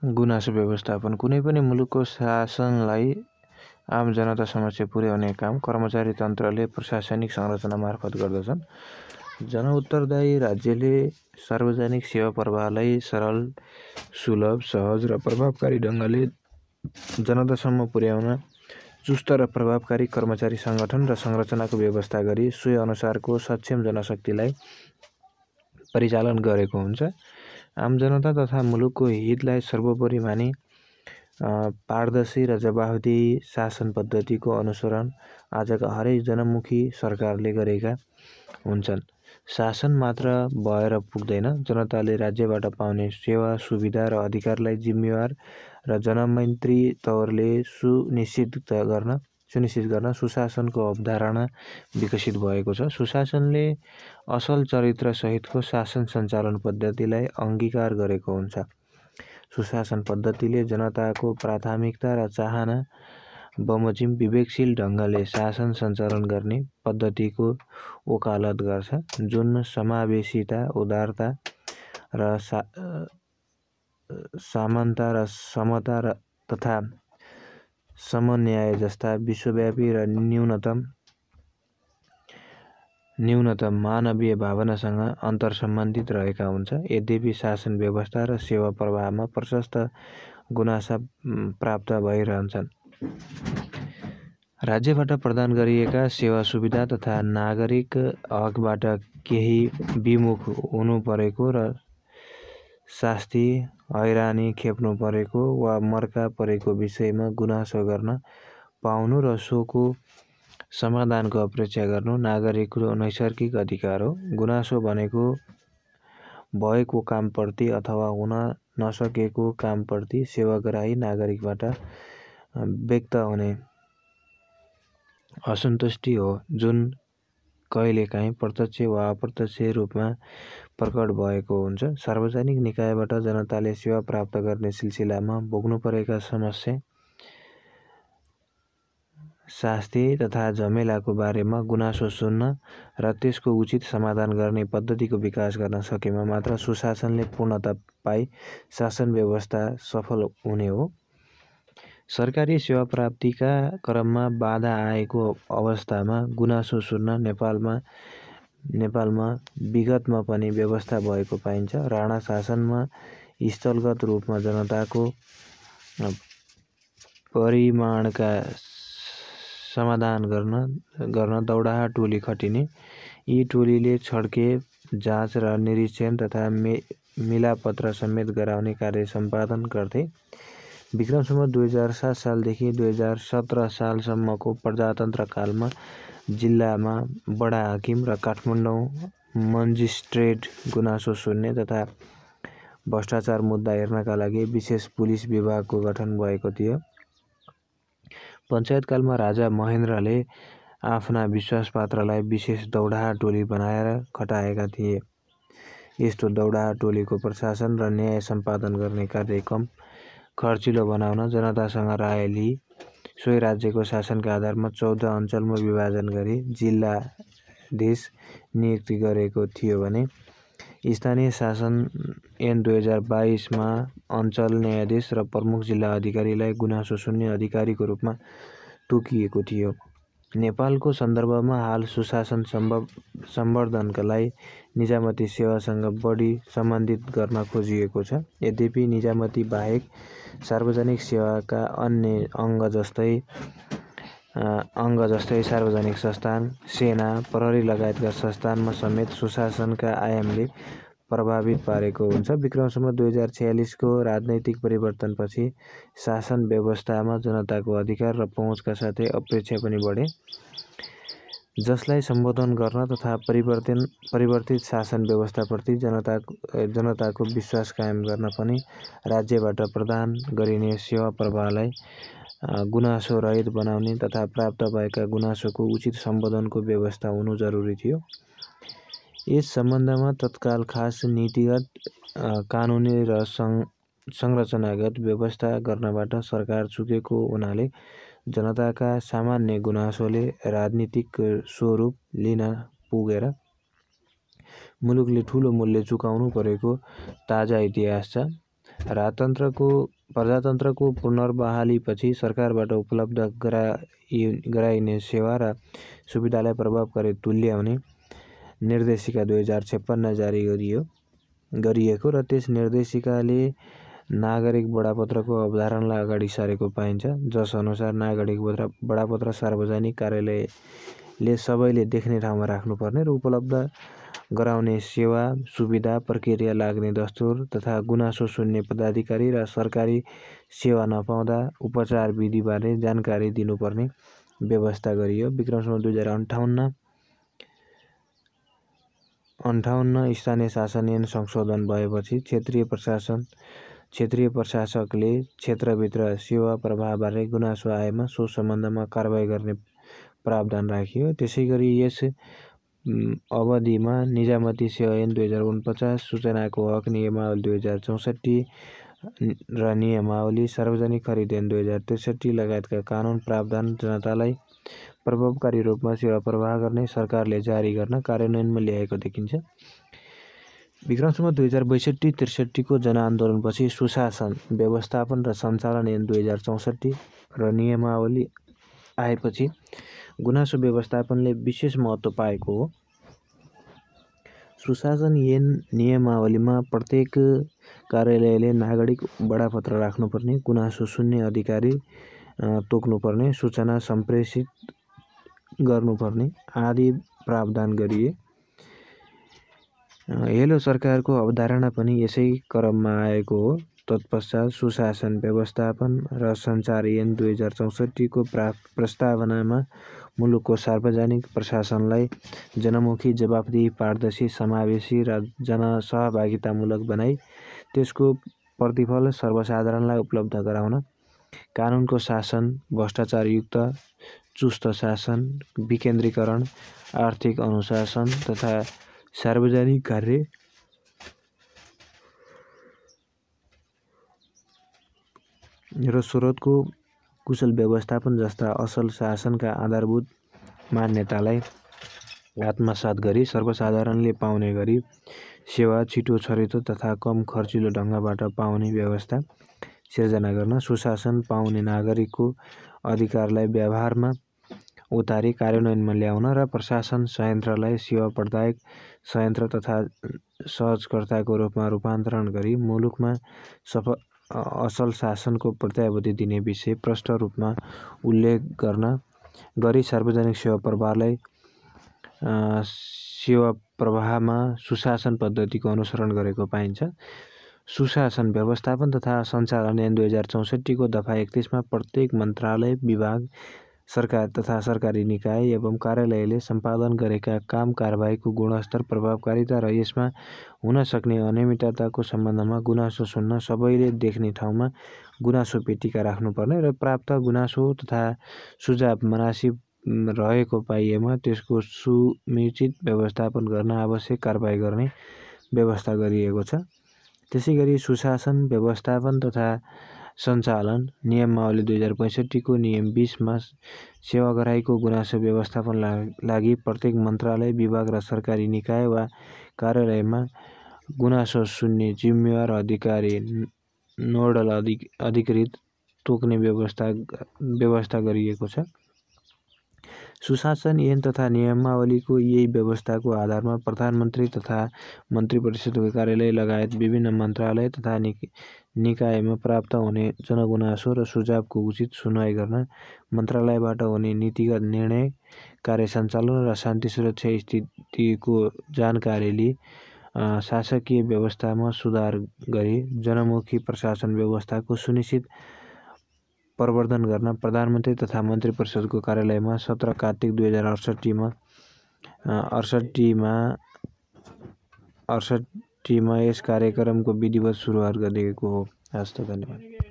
गुनासो व्यवस्थापन कुनै पनि मुलुकको शासनलाई आम जनता समक्ष पुर्याउने काम कर्मचारी तन्त्रले प्रशासनिक संरचना मार्फत गर्दछन्। जनउत्तरदायी राज्यले सार्वजनिक सेवा प्रवाहलाई सरल, सुलभ, सहज र प्रभावकारी ढङ्गले जनतासम्म पुर्याउन चुस्त र प्रभावकारी कर्मचारी सङ्गठन र संरचनाको व्यवस्था गरी सोही अनुसारको सक्षम जनशक्तिलाई परिचालन गरेको हुन्छ। आम जनता तथा मुलुकको हितलाई सर्वोपरि मानी पारदर्शी र जवाफदेही शासन पद्धतिको अनुसरण आजका हरेक जनमुखी सरकारले गरेका हुन्छन्। शासन मात्र भएर पुग्दैन, जनताले राज्यबाट पाउने सेवा, सुविधा र अधिकारलाई जिम्मेवार र जनमैत्री तौरले सुनिश्चित गर्न सुशासनको अवधारणा विकसित भएको छ। सुशासनले असल चरित्र सहितको शासन सञ्चालन पद्धतिलाई अंगीकार गरेको हुन्छ। सुशासन पद्धतिले जनताको प्राथमिकता र चाहना बमोजिम विवेकशील ढङ्गले शासन सञ्चालन गर्ने पद्धतिको वकालत गर्छ, जुन समावेशिता, उदारता र समानता र समता तथा समन्याय जस्ता विश्वव्यापी र न्यूनतम मानवीय भावनासँग अन्तर्सम्बन्धित रहेका हुन्छ। यद्यपि शासन व्यवस्था र सेवा प्रवाहमा प्रशस्त गुनासा प्राप्त भइरहन्छन्। राज्यबाट प्रदान गरिएका सेवा सुविधा तथा नागरिक हकबाट केही विमुख हुनु परेको र शास्ति, हैरानी खेप्नु परेको वा मर्का परेको विषयमा गुनासो गर्न पाउनु र सोको समाधानको अपेक्षा गर्नु नागरिकको नैसर्गिक अधिकार हो। गुनासो भनेको भएको कामप्रति अथवा हुन नसकेको कामप्रति सेवाग्राही नागरिकबाट व्यक्त हुने असन्तुष्टि हो, जुन कहिलेकाहीँ प्रत्यक्ष वा अप्रत्यक्ष रूपमा प्रकट भएको हुन्छ। सार्वजनिक निकायबाट जनताले सेवा प्राप्त गर्ने सिलसिलामा भोग्नु परेका समस्या, शास्ति तथा झमेलाको बारेमा गुनासो सुन्न र त्यसको उचित समाधान गर्ने पद्धतिको विकास गर्न सकेमा मात्र सुशासनले पूर्णता पाई शासन व्यवस्था सफल हुने हो। सरकारी सेवा प्राप्तिका क्रममा बाधा आएको अवस्थामा गुनासो सुन्न नेपालमा विगतमा पनि व्यवस्था भएको पाइन्छ। राणा शासनमा स्थलगत रूपमा जनताको परिमाणका समाधान गर्न दौडाहा टोली खटिने। यी टोलीले छड्के जाँच र निरीक्षण तथा मिलापत्र समेत गराउने कार्य सम्पादन गर्थे। विक्रम सम्वत 2007 सालदेखि 2017 सालसम्मको प्रजातन्त्र कालमा जिल्लामा बडा हाकिम र काठमाडौँ मजिस्ट्रेट गुनासो सुन्ने तथा भ्रष्टाचार मुद्दा हेर्नका लागि विशेष पुलिस विभागको गठन भएको थियो। पञ्चायतकालमा राजा महेन्द्रले आफ्ना विश्वासपात्रलाई विशेष दौडाहा टोली बनाएर खटाएका थिए। यस्तो दौडाहा टोलीको प्रशासन र न्याय सम्पादन गर्ने कार्य कम खर्चिलो बनाउन जनतासँग राय लिई सोही राज्यको शासनका आधारमा 14 अञ्चलमा विभाजन गरी जिल्लाधीश नियुक्ति गरेको थियो भने स्थानीय शासन ऐन 2022 मा अञ्चल न्यायाधीश र प्रमुख जिल्ला अधिकारीलाई गुनासो सुन्ने अधिकारीको रूपमा तोकिएको थियो। नेपालको सन्दर्भमा हाल सुशासन सम्वर्धनका लागि निजामती सेवासँग बढी सम्बन्धित गर्न खोजिएको छ। यद्यपि निजामती बाहेक सार्वजनिक सेवाका अन्य अङ्ग जस्तै सार्वजनिक संस्थान, सेना, प्रहरी लगायतका संस्थानमा समेत सुशासनका आयामले प्रभावित पारेको हुन्छ। विक्रम सम्वत 2046 को राजनैतिक परिवर्तनपछि शासन व्यवस्थामा जनताको अधिकार र पहुँचका साथै अपेक्षा पनि बढे, जसलाई सम्बोधन गर्न तथा परिवर्तित शासन व्यवस्थाप्रति जनताको विश्वास कायम गर्न पनि राज्यबाट प्रदान गरिने सेवा प्रवाहलाई गुनासो रहित बनाउने तथा प्राप्त भएका गुनासोको उचित सम्बोधनको व्यवस्था हुनु जरुरी थियो। यस सम्बन्धमा तत्काल खास नीतिगत, कानुनी र संरचनागत व्यवस्था गर्नबाट सरकार चुकेको हुनाले जनताका सामान्य गुनासोले राजनीतिक स्वरूप लिन पुगेर मुलुकले ठूलो मूल्य चुकाउनु परेको ताजा इतिहास छ। प्रजातन्त्रको पुनर्बहालीपछि सरकारबाट उपलब्ध गराइने सेवा र सुविधालाई प्रभावकारी तुल्याउने निर्देशिका 2056 जारी गरिएको र त्यस निर्देशिकाले नागरिक बडापत्रको अवधारणालाई अगाडि सारेको पाइन्छ, जस अनुसार नागरिक बडापत्र सार्वजनिक कार्यालयले सबैले देख्ने ठाउँमा राख्नुपर्ने र उपलब्ध गराउने सेवा सुविधा प्रक्रिया लाग्ने दस्तुर तथा गुनासो सुन्ने पदाधिकारी र सरकारी सेवा नपाउँदा उपचार विधिबारे जानकारी दिनुपर्ने व्यवस्था गरियो। विक्रमसम्म 2058 स्थानीय शासन ऐन संशोधन भएपछि क्षेत्रीय प्रशासकले क्षेत्रभित्र सेवा प्रवाहबारे गुनासो आएमा सो सम्बन्धमा कारबाही गर्ने प्रावधान राखियो। त्यसैगरी यस अवधिमा निजामती सेवा ऐन 2049, सूचनाको हक नियमावली 2064 र नियमावली, सार्वजनिक खरिद ऐन 2063 लगायतका कानुन प्रावधान जनतालाई प्रभावकारी रूपमा सेवा प्रवाह गर्ने सरकारले जारी गर्न कार्यान्वयनमा ल्याएको देखिन्छ। विक्रमसम्म 2062-63 को जनआन्दोलनपछि सुशासन, व्यवस्थापन र सञ्चालन ऐन 2064 र नियमावली आएपछि गुनासो व्यवस्थापनले विशेष महत्त्व पाएको हो। सुशासन ऐन नियमावलीमा प्रत्येक कार्यालयले नागरिक बडापत्र राख्नुपर्ने, गुनासो सुन्ने अधिकारी तोक्नुपर्ने, सूचना सम्प्रेषित गर्नुपर्ने आदि प्रावधान गरिए। हेलो सरकारको अवधारणा पनि यसै क्रममा आएको हो। तत्पश्चात सुशासन, व्यवस्थापन र सञ्चार ऐन 2064 को प्रस्तावनामा मुलुकको सार्वजनिक प्रशासनलाई जनमुखी, जवाफदेही, पारदर्शी, समावेशी र जनसहभागितामूलक बनाई त्यसको प्रतिफल सर्वसाधारणलाई उपलब्ध गराउन, कानुनको शासन, भ्रष्टाचारयुक्त चुस्त शासन, विकेन्द्रीकरण, आर्थिक अनुशासन तथा सार्वजनिक कार्य र स्रोतको कुशल व्यवस्थापन जस्ता असल शासनका आधारभूत मान्यतालाई आत्मसात गरी सर्वसाधारणले पाउने गरी सेवा छिटो, छरितो तथा कम खर्चिलो ढङ्गबाट पाउने व्यवस्था सिर्जना गर्न, सुशासन पाउने नागरिकको अधिकारलाई व्यवहारमा उतारी कार्यान्वयनमा ल्याउन र प्रशासन संयन्त्रलाई सेवा प्रदायक संयन्त्र तथा सहजकर्ताको रूपमा रूपान्तरण गरी मुलुकमा असल शासनको प्रत्याभूति दिने विषय प्रष्ट रूपमा उल्लेख गरी सार्वजनिक सेवा प्रवाहमा सुशासन पद्धतिको अनुसरण गरेको पाइन्छ। सुशासन, व्यवस्थापन तथा सञ्चालन ऐन 2064 को दफा 31 मा प्रत्येक मन्त्रालय, विभाग, सरकार तथा सरकारी निकाय एवं कार्यालयले सम्पादन गरेका काम कारबाहीको गुणस्तर, प्रभावकारिता र यसमा हुन सक्ने अनियमितताको सम्बन्धमा गुनासो सुन्न सबैले देख्ने ठाउँमा गुनासो पेटिका राख्नुपर्ने र प्राप्त गुनासो तथा सुझाव मनासिब रहेको पाइएमा त्यसको सुनिश्चित व्यवस्थापन गर्न आवश्यक कारबाही गर्ने व्यवस्था गरिएको छ। त्यसैगरी सुशासन, व्यवस्थापन तथा सञ्चालन नियमावली 2065 को नियम 20 मा सेवाग्राहीको गुनासो व्यवस्थापन लागि प्रत्येक मन्त्रालय, विभाग र सरकारी निकाय वा कार्यालयमा गुनासो सुन्ने जिम्मेवार अधिकारी, नोडल अधिकृत तोक्ने व्यवस्था गरिएको छ। सुशासन ऐन तथा नियमावलीको यही व्यवस्थाको आधारमा प्रधानमन्त्री तथा मन्त्रीपरिषदको कार्यालय लगायत विभिन्न मन्त्रालय तथा निकायमा प्राप्त हुने जनगुनासो र सुझावको उचित सुनवाई गर्न, मन्त्रालयबाट हुने नीतिगत निर्णय, कार्य सञ्चालन र शान्ति सुरक्षा स्थितिको जानकारी लिई शासकीय व्यवस्थामा सुधार गरी जनमुखी प्रशासन व्यवस्थाको सुनिश्चित प्रवर्धन गर्न प्रधानमन्त्री तथा मन्त्रीपरिषदको कार्यालयमा 17 कार्तिक 2068 मा यस कार्यक्रमको विधिवत सुरुवात गरिएको हो। हस्त, धन्यवाद।